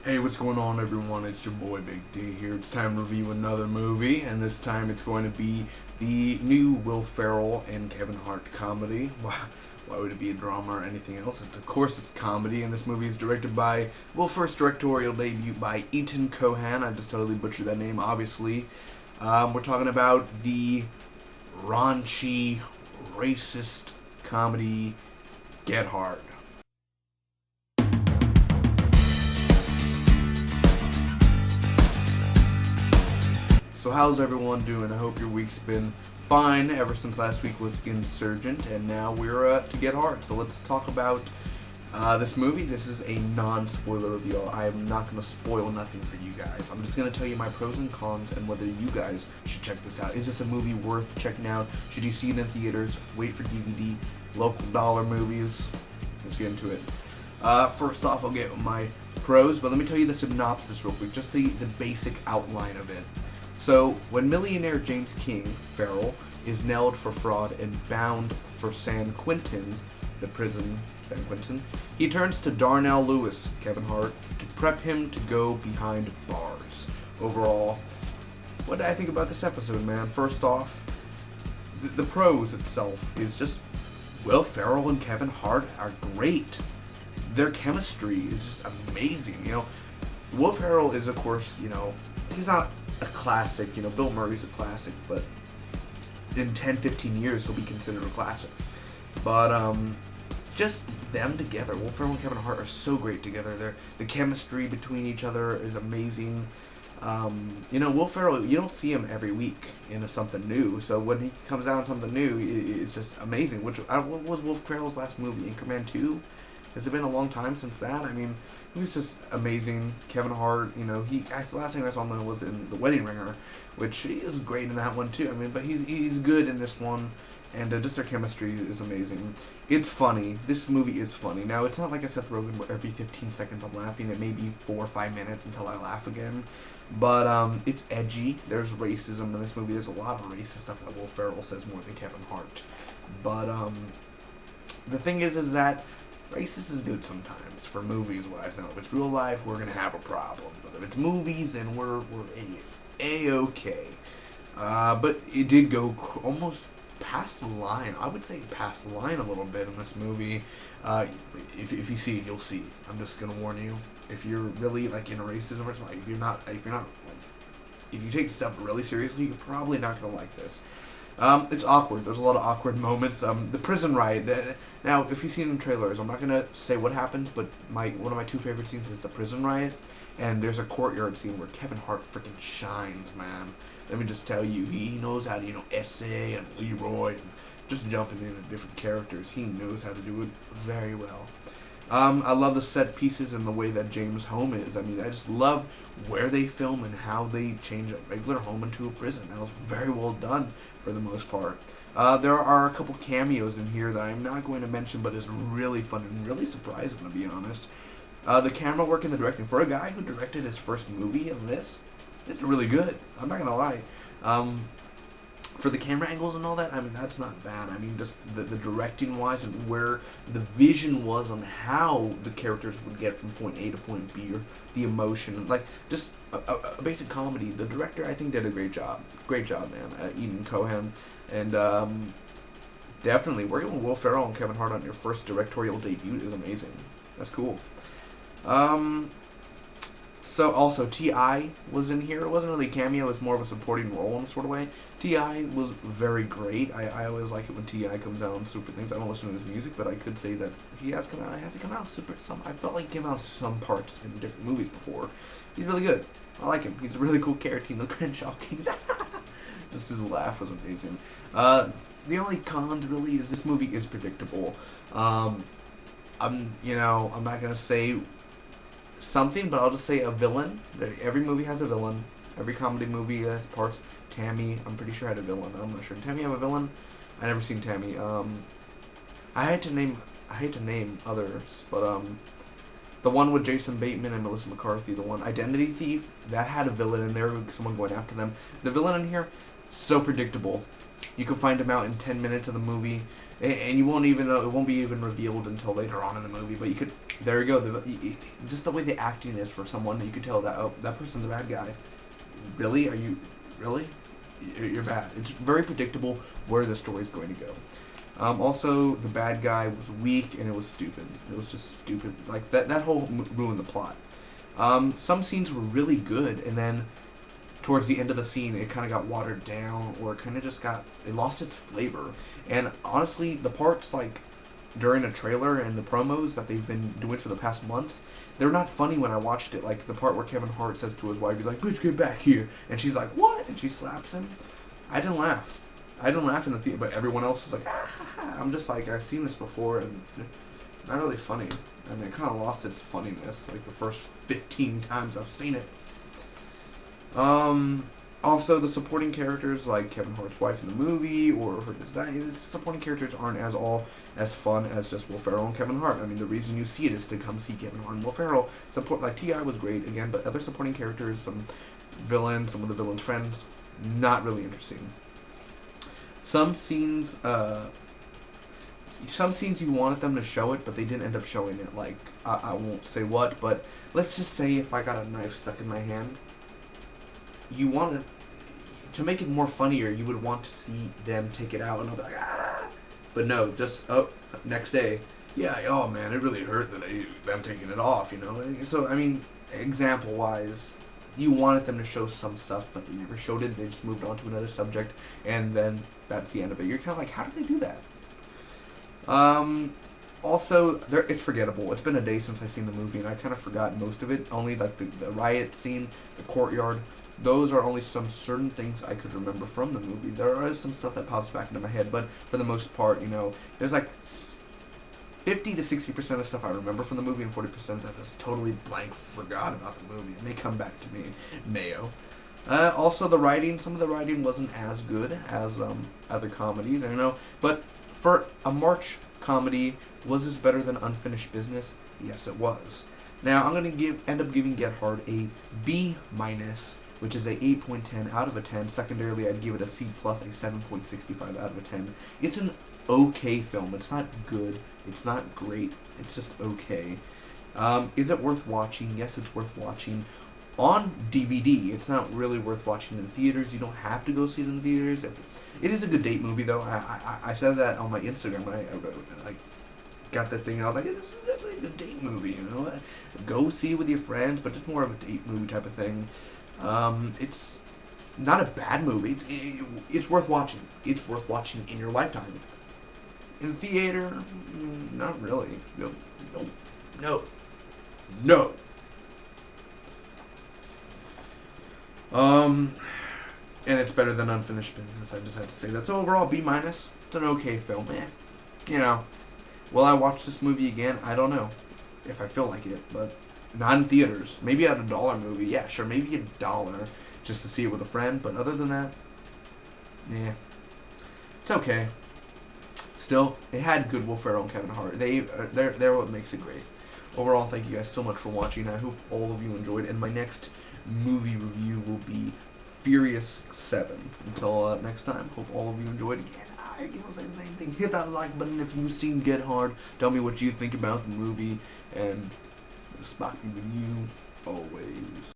Hey, what's going on, everyone? It's your boy Big D here. It's time to review another movie, and this time it's going to be the new Will Ferrell and Kevin Hart comedy. Why would it be a drama or anything else? Of course, it's comedy, and this movie is directed by, well, first directorial debut by Ethan Cohen. I just totally butchered that name, obviously. We're talking about the raunchy, racist comedy Get Hard. So how's everyone doing? I hope your week's been fine ever since last week was Insurgent, and now we're to Get Hard. So let's talk about this movie. This is a non-spoiler reveal. I am not going to spoil nothing for you guys. I'm just going to tell you my pros and cons and whether you guys should check this out. Is this a movie worth checking out? Should you see it in theaters? Wait for DVD? Local dollar movies? Let's get into it. First off, I'll get my pros, but let me tell you the synopsis real quick, just the basic outline of it. So, when millionaire James King Farrell is nailed for fraud and bound for San Quentin, the prison, San Quentin, he turns to Darnell Lewis, Kevin Hart, to prep him to go behind bars. Overall, what did I think about this episode, man? First off, the pros itself is just Will Ferrell and Kevin Hart are great. Their chemistry is just amazing. You know, Will Ferrell is, of course, he's not a classic. Bill Murray's a classic, but in 10, 15 years he'll be considered a classic. But just them together, Will Ferrell and Kevin Hart are so great together. The chemistry between each other is amazing. Will Ferrell, you don't see him every week in something new, so when he comes out in something new, it's just amazing. What was Will Ferrell's last movie? Anchorman 2? Has it been a long time since that? I mean, he was just amazing. Kevin Hart, the last thing I saw him in was in The Wedding Ringer, which he is great in that one too. I mean, but he's good in this one, and just their chemistry is amazing. It's funny. This movie is funny. Now, it's not like a Seth Rogen where every 15 seconds I'm laughing. It may be 4 or 5 minutes until I laugh again. But it's edgy. There's racism in this movie. There's a lot of racist stuff that Will Ferrell says more than Kevin Hart. But the thing is that racist is good sometimes for movies wise. Now, if it's real life, we're gonna have a problem. But if it's movies, then we're a-okay. But it did go almost past the line. I would say past the line a little bit in this movie. If you see it, you'll see. I'm just gonna warn you. If you're really like into racism or something, if you take stuff really seriously, you're probably not gonna like this. It's awkward. There's a lot of awkward moments. The prison riot. Now, if you've seen the trailers, I'm not gonna say what happens, but one of my two favorite scenes is the prison riot, and there's a courtyard scene where Kevin Hart freaking shines, man. Let me just tell you, he knows how to, essay and Leroy, and just jumping into different characters. He knows how to do it very well. I love the set pieces and the way that James' home is. I mean, I just love where they film and how they change a regular home into a prison. That was very well done for the most part. There are a couple cameos in here that I'm not going to mention, but is really fun and really surprising, to be honest. The camera work and the directing. For a guy who directed his first movie in this, it's really good. I'm not going to lie. For the camera angles and all that, I mean, that's not bad. I mean, just the directing wise and where the vision was on how the characters would get from point A to point B, or the emotion, like just a basic comedy. The director, I think, did a great job. Great job, man. Ethan Cohen. And definitely working with Will Ferrell and Kevin Hart on your first directorial debut is amazing. That's cool. So also T.I. was in here. It wasn't really a cameo, it was more of a supporting role in a sort of way. T.I. was very great. I always like it when T.I. comes out on super things. I don't listen to his music, but I could say that he has come out. Has he come out super some? I felt like he came out some parts in different movies before. He's really good. I like him. He's a really cool character. The Crenshaw Kings. Just his laugh was amazing. The only cons really is this movie is predictable. I'm not gonna say something, but I'll just say a villain. Every movie has a villain. Every comedy movie has parts. Tammy, I'm pretty sure had a villain. I'm not sure. Did Tammy have a villain? I never seen Tammy. I hate to name others, but the one with Jason Bateman and Melissa McCarthy, the one Identity Thief, that had a villain in there, someone going after them. The villain in here, so predictable. You can find him out in 10 minutes of the movie, and you won't even know, it won't be even revealed until later on in the movie. But you could, there you go. Just the way the acting is for someone, you could tell that, oh, that person's a bad guy. Really? Are you really? You're bad. It's very predictable where the story's going to go. Also, the bad guy was weak and it was stupid. It was just stupid. Like that whole ruined the plot. Some scenes were really good, and then towards the end of the scene, it kind of got watered down, or kind of just it lost its flavor. And honestly, the parts like during the trailer and the promos that they've been doing for the past months, they're not funny when I watched it. Like the part where Kevin Hart says to his wife, he's like, "Bitch, get back here," and she's like, "What?" and she slaps him. I didn't laugh. I didn't laugh in the theater, but everyone else was like, ah, ha, ha. I'm just like, I've seen this before, and not really funny. I mean, it kind of lost its funniness, like the first 15 times I've seen it. Also, the supporting characters, like Kevin Hart's wife in the movie, or the supporting characters aren't all as fun as just Will Ferrell and Kevin Hart. I mean, the reason you see it is to come see Kevin Hart and Will Ferrell. Like T.I. was great, again, but other supporting characters, some of the villain's friends, not really interesting. Some scenes you wanted them to show it, but they didn't end up showing it. Like, I won't say what, but let's just say if I got a knife stuck in my hand, you wanted to make it more funnier, you would want to see them take it out, and I'll be like, ah! But no, just, next day, yeah, oh man, it really hurt them taking it off, you know? So, I mean, example-wise, you wanted them to show some stuff, but they never showed it. They just moved on to another subject, and then that's the end of it. You're kind of like, how did they do that? Also, it's forgettable. It's been a day since I've seen the movie, and I kind of forgot most of it. Only like the riot scene, the courtyard. Those are only some certain things I could remember from the movie. There is some stuff that pops back into my head, but for the most part, you know, there's like 50 to 60% of stuff I remember from the movie, and 40% that I just totally blank forgot about the movie. It may come back to me, Mayo. Also, the writing, some of the writing wasn't as good as other comedies, I don't know. But for a March comedy, was this better than Unfinished Business? Yes, it was. Now, I'm going to end up giving Get Hard a B-, which is a 8.10 out of a 10. Secondarily, I'd give it a C+, a 7.65 out of a 10. It's an okay film. It's not good. It's not great. It's just okay. Is it worth watching? Yes, it's worth watching on DVD. It's not really worth watching in theaters. You don't have to go see it in theaters. It is a good date movie, though. I said that on my Instagram when I got that thing. I was like, this is definitely a good date movie, you know? Go see it with your friends, but it's more of a date movie type of thing. It's not a bad movie. It's worth watching. It's worth watching in your lifetime. In theater, not really. No. And it's better than Unfinished Business. I just have to say that. So overall, B-. It's an okay film. You know, will I watch this movie again? I don't know if I feel like it, but not in theaters. Maybe at a $1 movie. Yeah, sure, maybe $1 just to see it with a friend. But other than that, yeah, it's okay. Still, it had good Will Ferrell and Kevin Hart. They're what makes it great. Overall, thank you guys so much for watching. I hope all of you enjoyed. And my next movie review will be Furious 7. Until next time, hope all of you enjoyed. Again, give us the same thing. Hit that like button if you've seen Get Hard. Tell me what you think about the movie. And Spocky with you always.